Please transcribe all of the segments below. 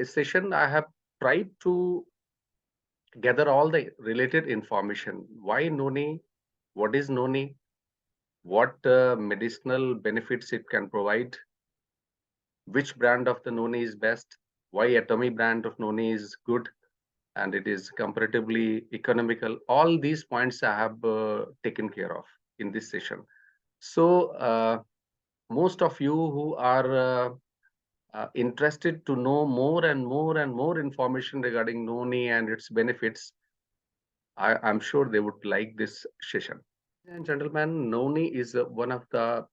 session, I have tried to gather all the related information. Why Noni? What is Noni? What medicinal benefits it can provide? Which brand of the Noni is best? Why Atomy brand of Noni is good and it is comparatively economical? All these points I have taken care of in this session. So most of you who are interested to know more and more and more information regarding Noni and its benefits, I'm sure they would like this session. And gentlemen, Noni is one of the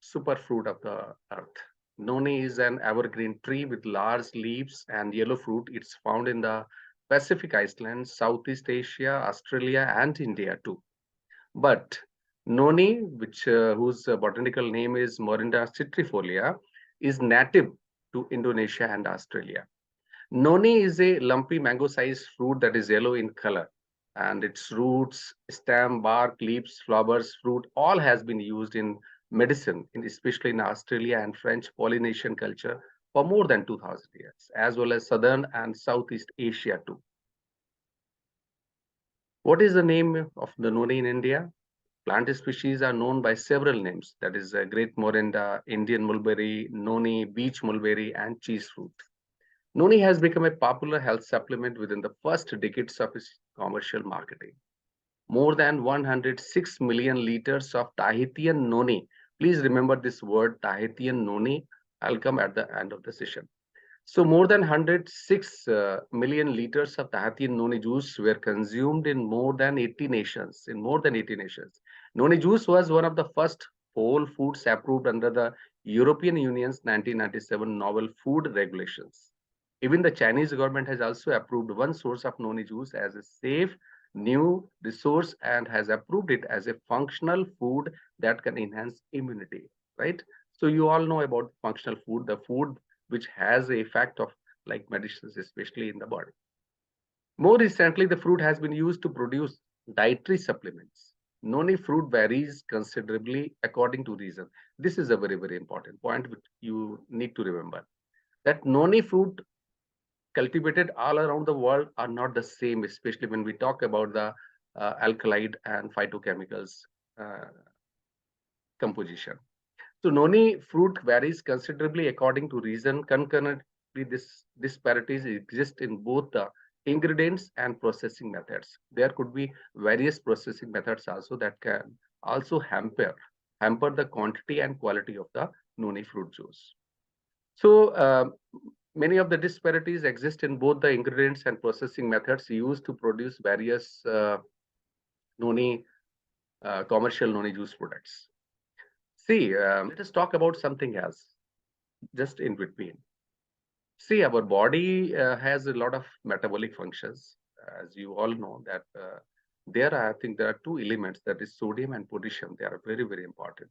superfruit of the earth. Noni is an evergreen tree with large leaves and yellow fruit. It's found in the Pacific Islands, Southeast Asia, Australia, and India too. But Noni, whose botanical name is Morinda citrifolia, is native to Indonesia and Australia. Noni is a lumpy mango-sized fruit that is yellow in color, and its roots, stem, bark, leaves, flowers, fruit, all has been used in medicine, especially in Australia and French Polynesian culture for more than 2000 years, as well as Southern and Southeast Asia too. What is the name of the Noni in India? Plant species are known by several names, that is Great Morinda, Indian mulberry, Noni, beech mulberry, and cheese fruit. Noni has become a popular health supplement within the first decades of its commercial marketing. More than 106 million liters of Tahitian Noni. Please remember this word Tahitian Noni. I'll come at the end of the session. So more than 106 million liters of Tahitian Noni juice were consumed in more than 80 nations. Noni juice was one of the first whole foods approved under the European Union's 1997 novel food regulations. Even the Chinese government has also approved one source of Noni juice as a safe new resource and has approved it as a functional food that can enhance immunity, right? So you all know about functional food, the food which has the effect of like medicines, especially in the body. More recently, the fruit has been used to produce dietary supplements. Noni fruit varies considerably according to reason. This is a very, very important point which you need to remember. That Noni fruit cultivated all around the world are not the same, especially when we talk about the alkaloid and phytochemicals composition. So Noni fruit varies considerably according to region. Concurrently, this disparities exist in both the ingredients and processing methods. There could be various processing methods also that can also hamper the quantity and quality of the Noni fruit juice. So many of the disparities exist in both the ingredients and processing methods used to produce various Noni commercial Noni juice products. See, let us talk about something else, just in between. See, our body has a lot of metabolic functions. As you all know that I think there are two elements, that is sodium and potassium. They are very, very important.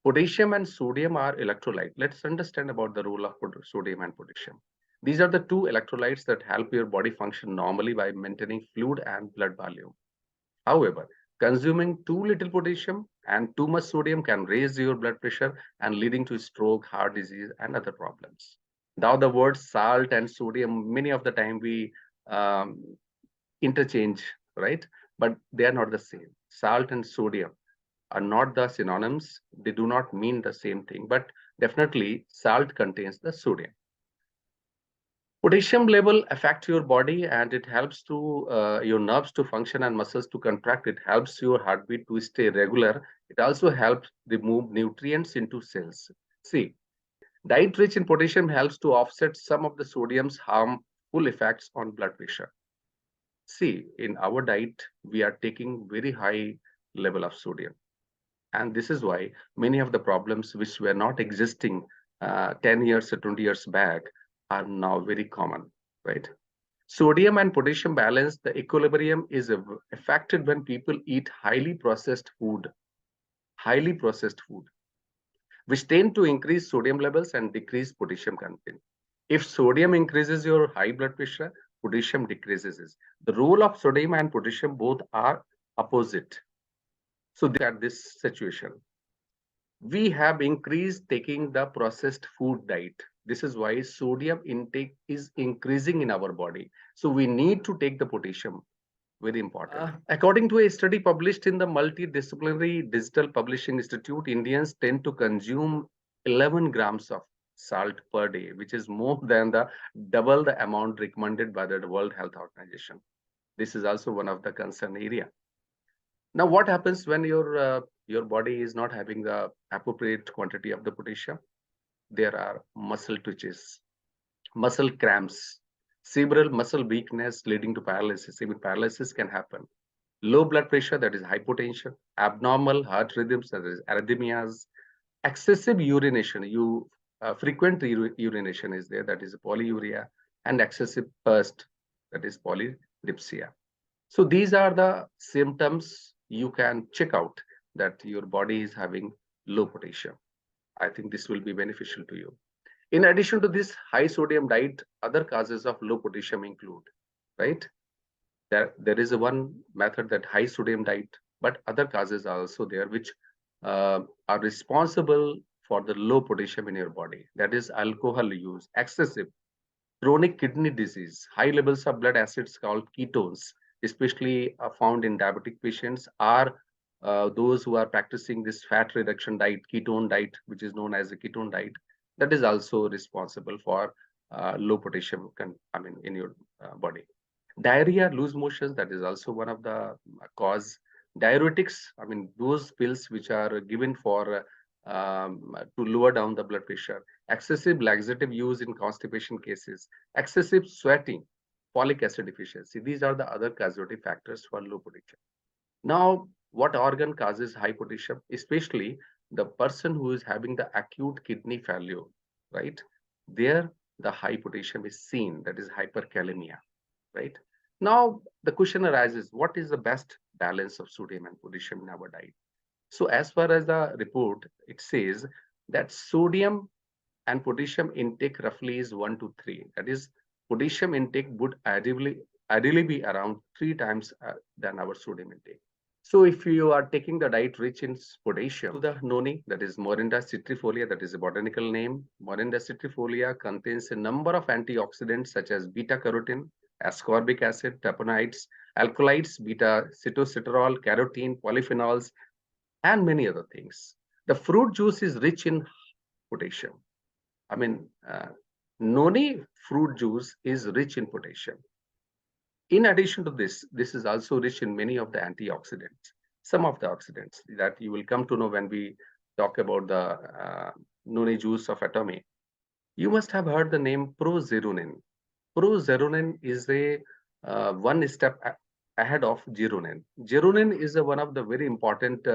Potassium and sodium are electrolytes. Let's understand about the role of sodium and potassium. These are the two electrolytes that help your body function normally by maintaining fluid and blood volume. However, consuming too little potassium and too much sodium can raise your blood pressure and leading to stroke, heart disease, and other problems. Now, the words salt and sodium, many of the time we interchange, right? But they are not the same. Salt and sodium are not the synonyms. They do not mean the same thing, but definitely salt contains the sodium. Potassium level affects your body and it helps to your nerves to function and muscles to contract. It helps your heartbeat to stay regular. It also helps remove nutrients into cells. See, diet rich in potassium helps to offset some of the sodium's harmful effects on blood pressure. See, in our diet, we are taking very high level of sodium. And this is why many of the problems which were not existing 10 years or 20 years back are now very common, right? Sodium and potassium balance, the equilibrium is affected when people eat highly processed food, which tend to increase sodium levels and decrease potassium content. If sodium increases your high blood pressure, potassium decreases it. The role of sodium and potassium both are opposite. So at this situation, we have increased taking the processed food diet. This is why sodium intake is increasing in our body. So we need to take the potassium. Very important. According to a study published in the Multidisciplinary Digital Publishing Institute, Indians tend to consume 11 grams of salt per day, which is more than the double the amount recommended by the World Health Organization. This is also one of the concern area. Now, what happens when your body is not having the appropriate quantity of the potassium? There are muscle twitches, muscle cramps, severe muscle weakness leading to paralysis. Even paralysis can happen. Low blood pressure, that is hypotension, abnormal heart rhythms, that is arrhythmias, excessive urination. Frequent urination is there, that is polyuria, and excessive thirst, that is polydipsia. So these are the symptoms you can check out that your body is having low potassium. I think this will be beneficial to you. In addition to this high sodium diet, other causes of low potassium include, right? There is a one method that high sodium diet, but other causes are also there which are responsible for the low potassium in your body. That is alcohol use, excessive, chronic kidney disease, high levels of blood acids called ketones, especially found in diabetic patients, are those who are practicing this fat reduction diet, ketone diet, which is known as a ketone diet, that is also responsible for low potassium, in your body. Diarrhea, loose motions, that is also one of the cause. Diuretics, those pills which are given for to lower down the blood pressure. Excessive laxative use in constipation cases. Excessive sweating, folic acid deficiency. These are the other causative factors for low potassium. Now, what organ causes high potassium? Especially the person who is having the acute kidney failure, right? There, the high potassium is seen, that is hyperkalemia, right? Now, the question arises, what is the best balance of sodium and potassium in our diet? So as far as the report, it says that sodium and potassium intake roughly is 1 to 3. That is, potassium intake would ideally be around 3 times than our sodium intake. So if you are taking the diet rich in potassium, the Noni, that is Morinda citrifolia, that is a botanical name. Morinda citrifolia contains a number of antioxidants such as beta carotene, ascorbic acid, terpenoids, alkaloids, beta sitosterol, carotene, polyphenols, and many other things. The fruit juice is rich in potassium. Noni fruit juice is rich in potassium. In addition to this, this is also rich in many of the antioxidants, some of the oxidants that you will come to know when we talk about the Noni juice of Atomy. You must have heard the name prozeronin. Prozeronin is a one step ahead of geronin. Geronin is one of the very important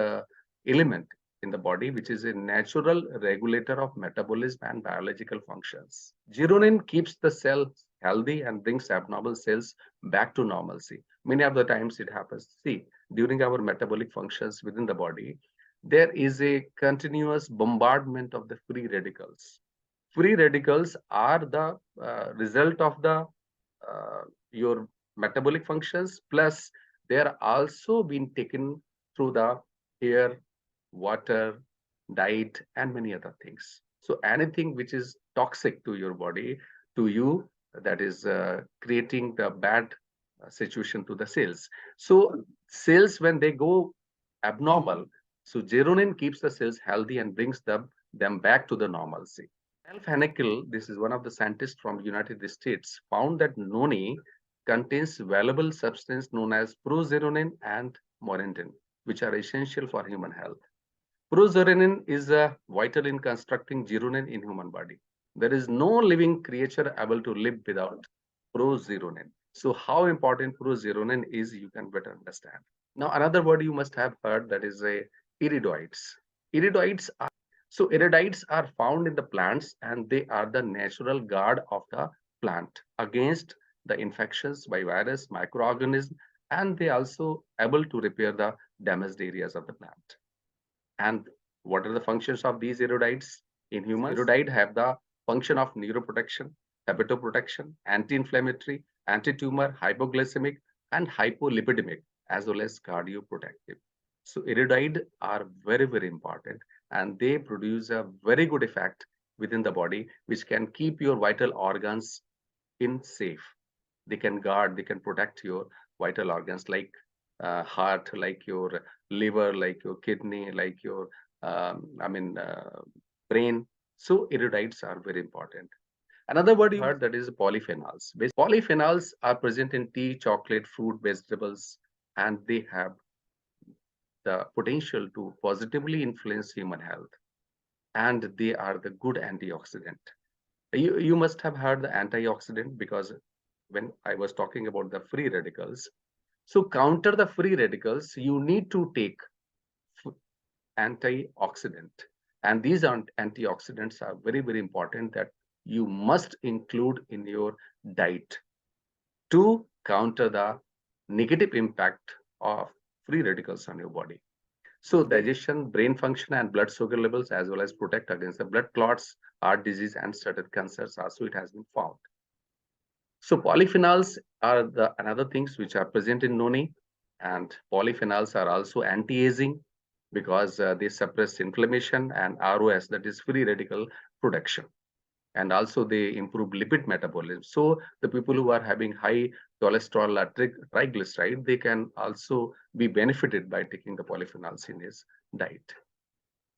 element in the body, which is a natural regulator of metabolism and biological functions. Geronin keeps the cell healthy and brings abnormal cells back to normalcy. Many of the times it happens. See, during our metabolic functions within the body, there is a continuous bombardment of the free radicals. Free radicals are the result of the your metabolic functions, plus they are also being taken through the air, water, diet, and many other things. So anything which is toxic to your body, to you, that is creating the bad situation to the cells. So cells, when they go abnormal, so geronin keeps the cells healthy and brings them back to the normalcy. Ralph Hanekel, this is one of the scientists from the United States, found that noni contains valuable substance known as prozeronin and morinda, which are essential for human health. Prozeronin is vital in constructing geronin in human body. There is no living creature able to live without prozeronin. So how important prozeronin is, you can better understand. Now, another word you must have heard, that is iridoids. Iridoids are iridoids are found in the plants, and they are the natural guard of the plant against the infections by virus, microorganisms, and they also able to repair the damaged areas of the plant. And what are the functions of these iridoids in humans? Iridoid have the function of neuroprotection, hepatoprotection, anti-inflammatory, anti-tumor, hypoglycemic, and hypolipidemic, as well as cardioprotective. So iridoid are very, very important, and they produce a very good effect within the body, which can keep your vital organs in safe. They can guard, they can protect your vital organs like heart, like your liver, like your kidney, like your brain. So erudites are very important. Another word you heard, that is polyphenols. Polyphenols are present in tea, chocolate, fruit, vegetables, and they have the potential to positively influence human health, and they are the good antioxidant. You must have heard the antioxidant, because when I was talking about the free radicals, so counter the free radicals, you need to take antioxidant. And these antioxidants are very, very important, that you must include in your diet to counter the negative impact of free radicals on your body. So digestion, brain function, and blood sugar levels, as well as protect against the blood clots, heart disease, and certain cancers also it has been found. So polyphenols are the another things which are present in noni, and polyphenols are also anti-aging, because they suppress inflammation and ROS, that is free radical production, and also they improve lipid metabolism. So the people who are having high cholesterol or triglyceride, they can also be benefited by taking the polyphenols in his diet.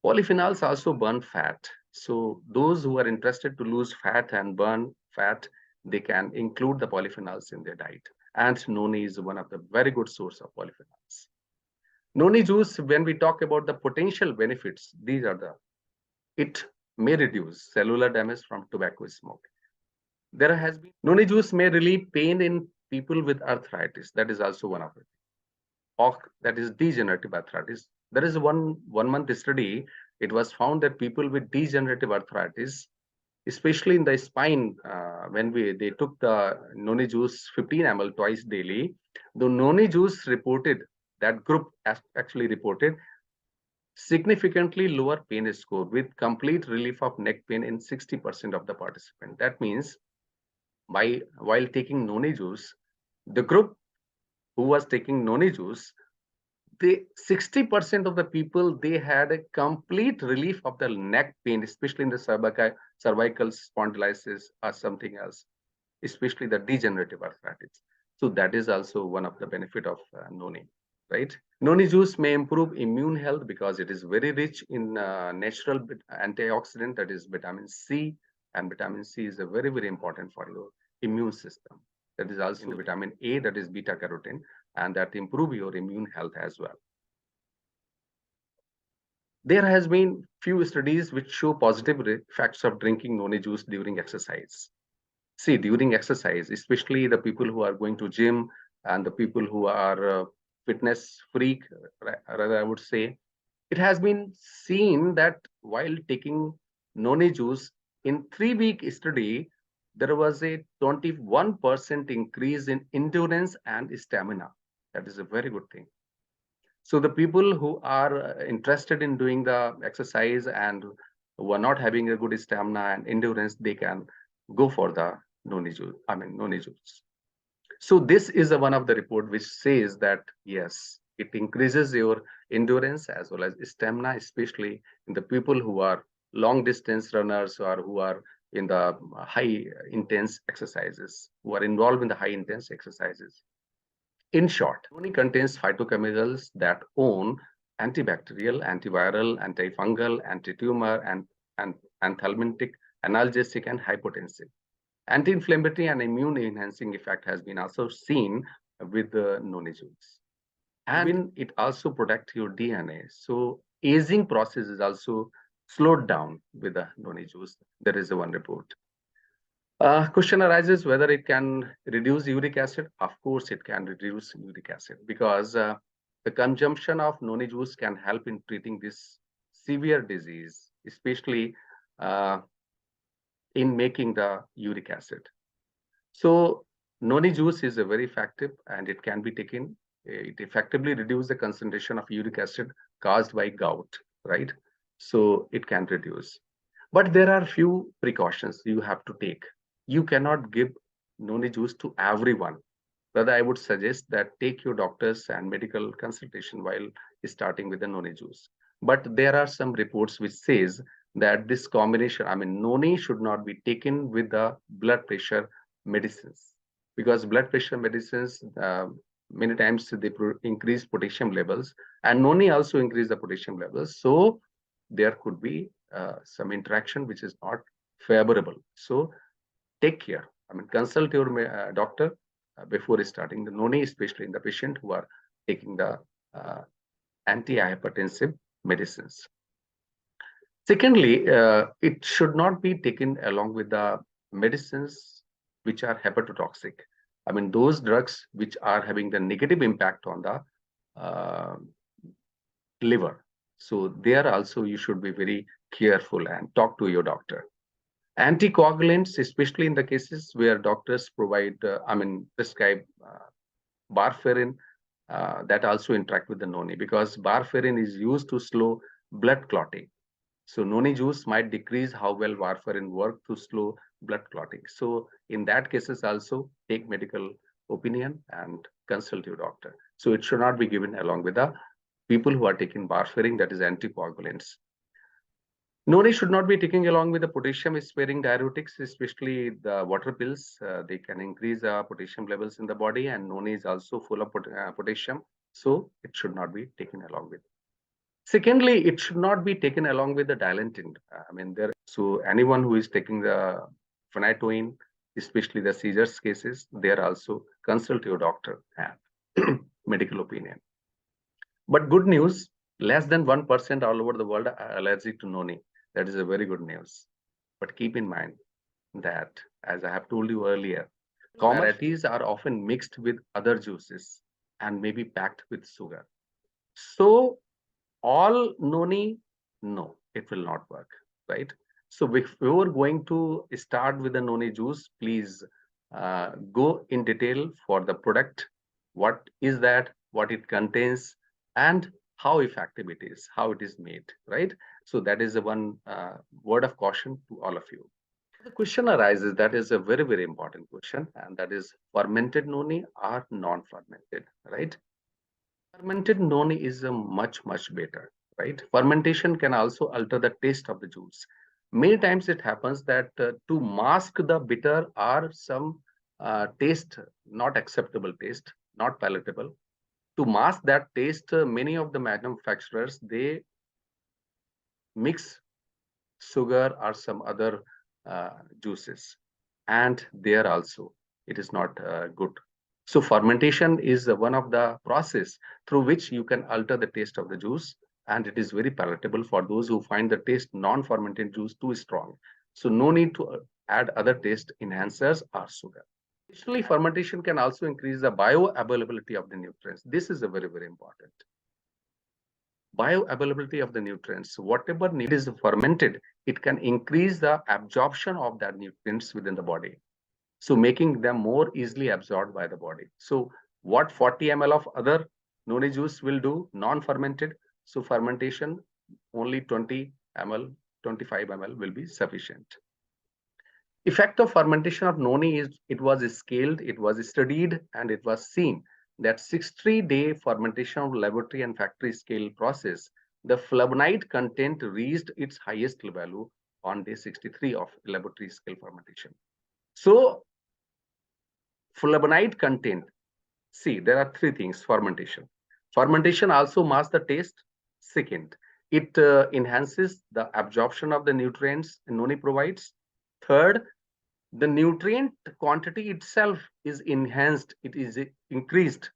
Polyphenols also burn fat. So those who are interested to lose fat and burn fat, they can include the polyphenols in their diet. And noni is one of the very good source of polyphenols. Noni juice, when we talk about the potential benefits, these are the, it may reduce cellular damage from tobacco smoke. There has been noni juice may relieve pain in people with arthritis. That is also one of it. Or that is degenerative arthritis. There is one month study. It was found that people with degenerative arthritis, especially in the spine, when they took the noni juice 15 ml twice daily, the noni juice reported, that group actually reported significantly lower pain score with complete relief of neck pain in 60% of the participants. That means while taking noni juice, the group who was taking noni juice, they 60% of the people, they had a complete relief of the neck pain, especially in the cervical spondylitis or something else, especially the degenerative arthritis. So that is also one of the benefit of noni, right? Noni juice may improve immune health because it is very rich in natural antioxidant, that is vitamin C, and vitamin C is a very, very important for your immune system. That is also in vitamin A, that is beta carotene, and that improve your immune health as well. There has been few studies which show positive effects of drinking noni juice during exercise. See, during exercise, especially the people who are going to gym and the people who are fitness freak, rather I would say, it has been seen that while taking noni juice in 3-week study, there was a 21% increase in endurance and stamina. That is a very good thing. So the people who are interested in doing the exercise and who are not having a good stamina and endurance, they can go for the noni juice. Noni juice. So this is one of the report which says that yes, it increases your endurance as well as stamina, especially in the people who are long distance runners or who are in the high intense exercises, who are involved in the high intense exercises. In short, noni contains phytochemicals that own antibacterial, antiviral, antifungal, anti-tumor, and anthelmintic, analgesic, and hypotensive. Anti-inflammatory and immune-enhancing effect has been also seen with the noni juice. And it also protects your DNA. So aging process is also slowed down with the noni juice. There is one report. Question arises whether it can reduce uric acid. Of course, it can reduce uric acid because the consumption of noni juice can help in treating this severe disease, especially in making the uric acid. So noni juice is a very effective and it can be taken. It effectively reduces the concentration of uric acid caused by gout, right? So it can reduce. But there are few precautions you have to take. You cannot give noni juice to everyone. Rather, I would suggest that take your doctors and medical consultation while starting with the noni juice. But there are some reports which says that this combination, I mean, Noni should not be taken with the blood pressure medicines, because blood pressure medicines many times they increase potassium levels, and Noni also increase the potassium levels. So there could be some interaction which is not favorable. So take care. I mean, consult your doctor before starting the Noni, especially in the patient who are taking the antihypertensive medicines. Secondly, it should not be taken along with the medicines which are hepatotoxic. I mean, those drugs which are having the negative impact on the uh, liver. So there also you should be very careful and talk to your doctor. Anticoagulants, especially in the cases where doctors provide, prescribe warfarin, that also interact with the Noni, because warfarin is used to slow blood clotting. So Noni juice might decrease how well warfarin work to slow blood clotting. So in that cases also take medical opinion and consult your doctor. So it should not be given along with the people who are taking warfarin, that is anticoagulants. Noni should not be taken along with the potassium sparing diuretics, especially the water pills. They can increase potassium levels in the body, and Noni is also full of potassium. So it should not be taken along with. Secondly, it should not be taken along with the dilantin. So anyone who is taking the phenytoin, especially the seizures cases, there also consult your doctor and medical opinion. But good news, less than 1% all over the world are allergic to Noni. That is a very good news. But keep in mind that, as I have told you earlier, common varieties are often mixed with other juices and may be packed with sugar. So all Noni, no, it will not work, right? So if you are going to start with the Noni juice, please go in detail for the product. What is that? What it contains, and how effective it is, how it is made, right? So that is the one word of caution to all of you. The question arises, that is a very, very important question, and that is fermented Noni or non-fermented, right? Fermented Noni is a much better, right? Fermentation can also alter the taste of the juice. Many times it happens that to mask the bitter or some taste, not acceptable taste, not palatable, to mask that taste, many of the manufacturers, they mix sugar or some other juices, and there also it is not good. So fermentation is one of the process through which you can alter the taste of the juice, and it is very palatable for those who find the taste non-fermented juice too strong. So no need to add other taste enhancers or sugar. Additionally, fermentation can also increase the bioavailability of the nutrients. This is a very, very important. Bioavailability of the nutrients. Whatever need is fermented, it can increase the absorption of that nutrients within the body, so making them more easily absorbed by the body. So what 40 ml of other Noni juice will do, non-fermented, so fermentation only 20 ml, 25 ml will be sufficient. Effect of fermentation of Noni is, it was scaled, it was studied, and it was seen that 60-day fermentation of laboratory and factory scale process, the flavonoid content reached its highest value on day 63 of laboratory scale fermentation. So flavonoid content, see, there are three things. Fermentation also masks the taste. Second, it enhances the absorption of the nutrients Noni provides. Third, the nutrient quantity itself is enhanced, it is increased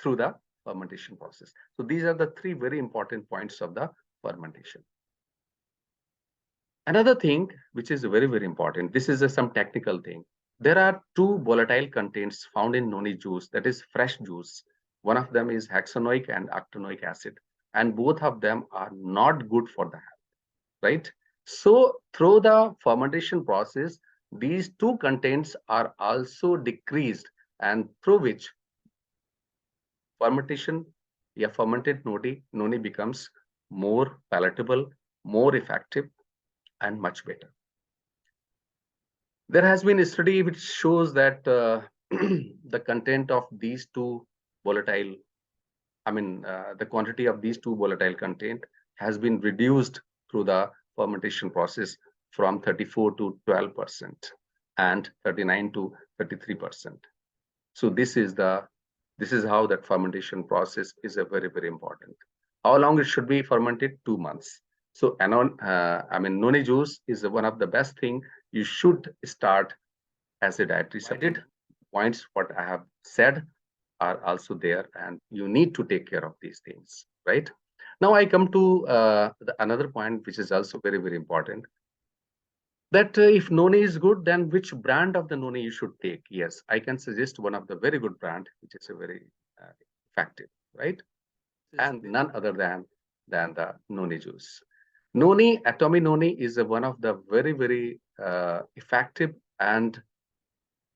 through the fermentation process. So these are the three very important points of the fermentation. Another thing which is very, very important, this is some technical thing. There are two volatile contents found in Noni juice, that is fresh juice. One of them is hexanoic and octanoic acid, and both of them are not good for the health, right? So through the fermentation process, these two contents are also decreased, and through which fermentation, fermented Noni becomes more palatable, more effective, and much better. There has been a study which shows that the content of these two volatile, the quantity of these two volatile content has been reduced through the fermentation process from 34 to 12% and 39 to 33%. So this is how that fermentation process is a very, very important. How long it should be fermented? 2 months. So Noni juice is one of the best thing you should start as a dietary supplement. Points what I have said are also there, and you need to take care of these things, right? Now I come to another point which is also very, very important, that if Noni is good, then which brand of the Noni you should take? Yes, I can suggest one of the very good brand, which is a very effective, right? And none other than the Noni juice. Noni, Atomy Noni is one of the very, very effective and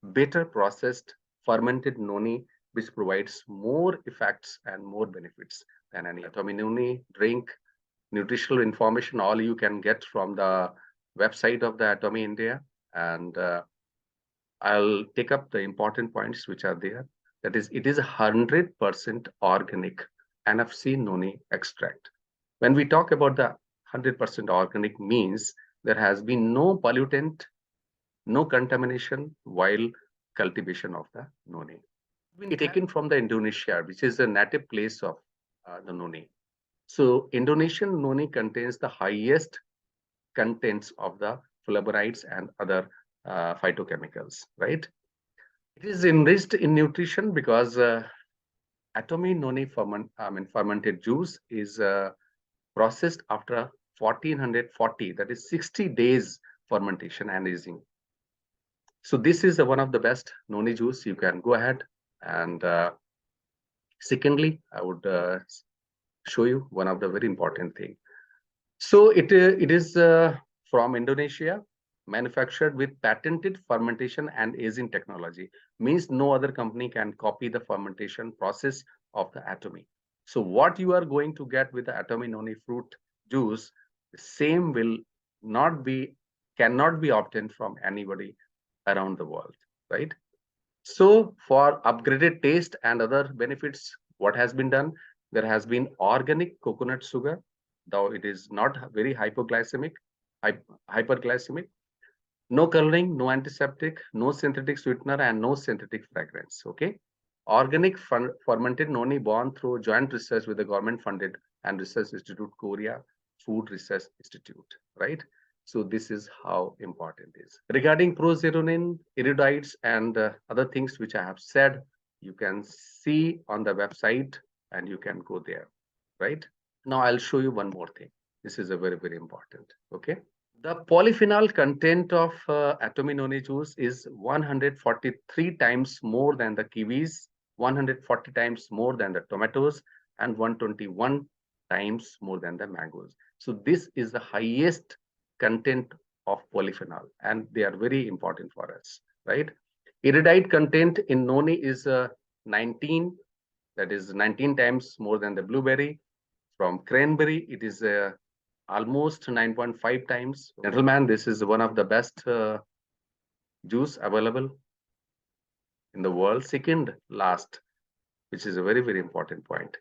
better processed fermented Noni, which provides more effects and more benefits than any Atomy Noni drink. Nutritional information, all you can get from the website of the Atomy India, and I'll take up the important points which are there. That is, it is 100% organic NFC Noni extract. When we talk about the 100% organic, means there has been no pollutant, no contamination while cultivation of the Noni. It's been taken from the Indonesia, which is a native place of the Noni. So Indonesian Noni contains the highest contents of the flavonoids and other phytochemicals, right? It is enriched in nutrition because Atomy Noni fermented juice is processed after 1440, that is 60 days fermentation and aging. So this is one of the best Noni juice you can go ahead. And secondly, I would show you one of the very important thing. So it is from Indonesia, manufactured with patented fermentation and aging technology. Means no other company can copy the fermentation process of the Atomy. So what you are going to get with the Atomy Noni fruit juice, the same cannot be obtained from anybody around the world, right? So for upgraded taste and other benefits, what has been done? There has been organic coconut sugar, though it is not very hyperglycemic. No coloring, no antiseptic, no synthetic sweetener, and no synthetic fragrance. Okay, organic fermented Noni born through joint research with the government-funded and research institute Korea Food Research Institute. Right. So this is how important it is. Regarding prozeronin, iridites, and other things which I have said, you can see on the website and you can go there, right? Now I'll show you one more thing. This is a very, very important, okay? The polyphenol content of Atomy Noni juice is 143 times more than the kiwis, 140 times more than the tomatoes, and 121 times more than the mangoes. So this is the highest content of polyphenol, and they are very important for us, right? Iridite content in Noni is 19, that is 19 times more than the blueberry. From cranberry, it is almost 9.5 times. Gentlemen, this is one of the best juice available in the world. Second last, which is a very, very important point.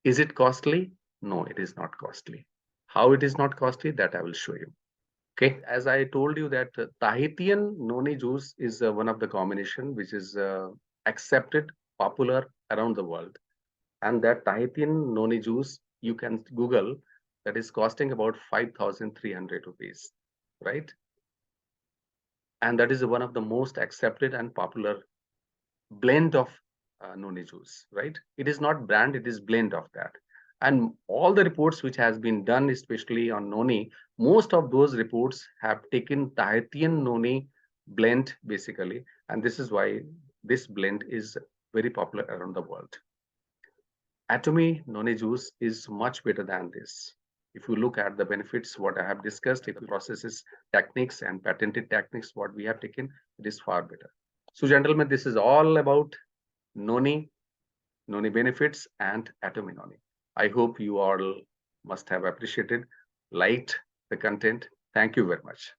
Is it costly? No, it is not costly. How it is not costly, that I will show you. Okay, as I told you that Tahitian Noni juice is one of the combination which is accepted, popular around the world. And that Tahitian Noni juice, you can Google, that is costing about 5,300 rupees, right? And that is one of the most accepted and popular blend of Noni juice, right? It is not brand, it is blend of that. And all the reports which has been done, especially on Noni, most of those reports have taken Tahitian Noni blend basically. And this is why this blend is very popular around the world. Atomy Noni juice is much better than this. If you look at the benefits, what I have discussed, if the processes, techniques and patented techniques, what we have taken, it is far better. So gentlemen, this is all about Noni benefits and Atomy Noni. I hope you all must have appreciated, liked the content. Thank you very much.